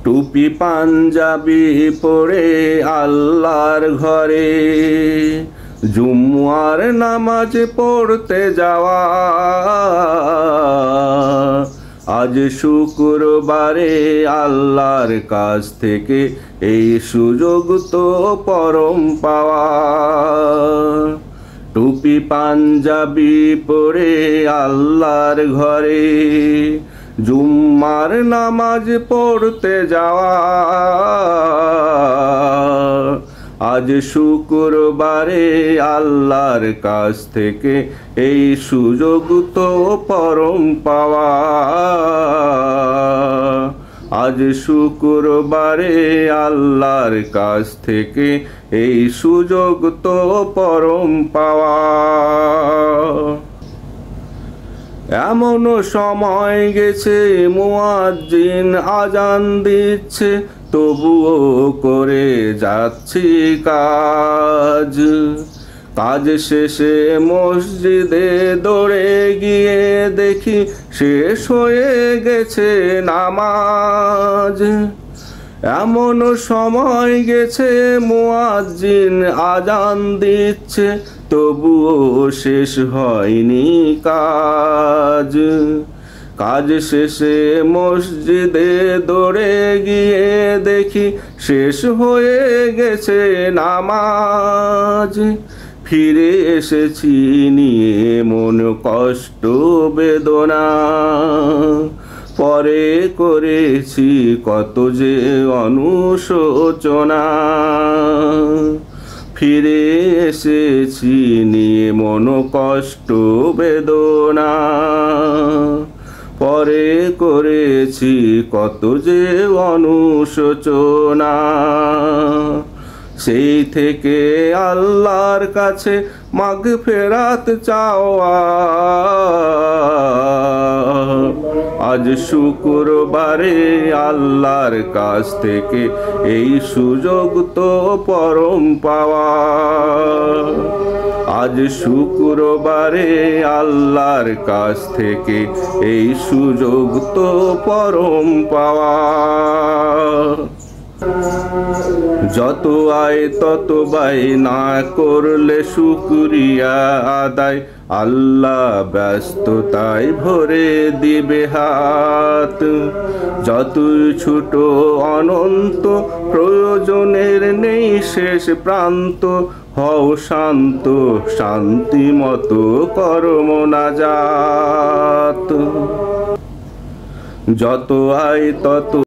টুপি পাঞ্জাবি পরে আল্লাহর ঘরে জুম্মার নামাজ পড়তে যাওয়া। আজ শুক্রবারে আল্লাহর কাছ থেকে এই সুযোগ তো পরম পাওয়া। টুপি পাঞ্জাবি পরে আল্লাহর ঘরে জুম্মার নামাজ পড়তে যাওয়া। আজ শুক্রবারে আল্লাহর কাছ থেকে এই সুযোগ তো পরম পাওয়া। আজ শুক্রবারে আল্লাহর কাছ থেকে এই সুযোগ তো পরম পাওয়া। এমন সময় গেছে মুয়াজ্জিন আজান দিচ্ছে, তবুও করে যাচ্ছি কাজ। কাজ শেষে মসজিদে দৌড়ে গিয়ে দেখি শেষ হয়ে গেছে নামাজ। এমন সময় গেছে মুয়াজ্জিন আজান দিচ্ছে, তবুও শেষ হয়নি কাজ। কাজ শেষে মসজিদে দৌড়ে গিয়ে দেখি শেষ হয়ে গেছে নামাজ। ফিরে এসেছি নিয়ে মন কষ্ট বেদনা, পরে করেছি কত যে অনুশোচনা। ফিরে এসেছি নিয়ে মন কষ্ট বেদনা, পরে করেছি কত যে অনুশোচনা। সেই থেকে আল্লাহর কাছে মাগফিরাত চাওয়া। আজ শুক্রবারে আল্লাহর কাছ থেকে এই সুযোগ তো পরম পাওয়া। আজ শুক্রবারে আল্লাহর কাছ থেকে এই সুযোগ তো পরম পাওয়া। যত আয় তত ব্যয় না করলে শুকরিয়া আদায়, আল্লাহ ব্যস্ততায় ভরে দিবে হাত। যতই ছোট অনন্ত প্রয়োজনের নেই শেষ প্রান্ত, হও শান্ত শান্তি মতো কর মোনাজাত। যত আয় তত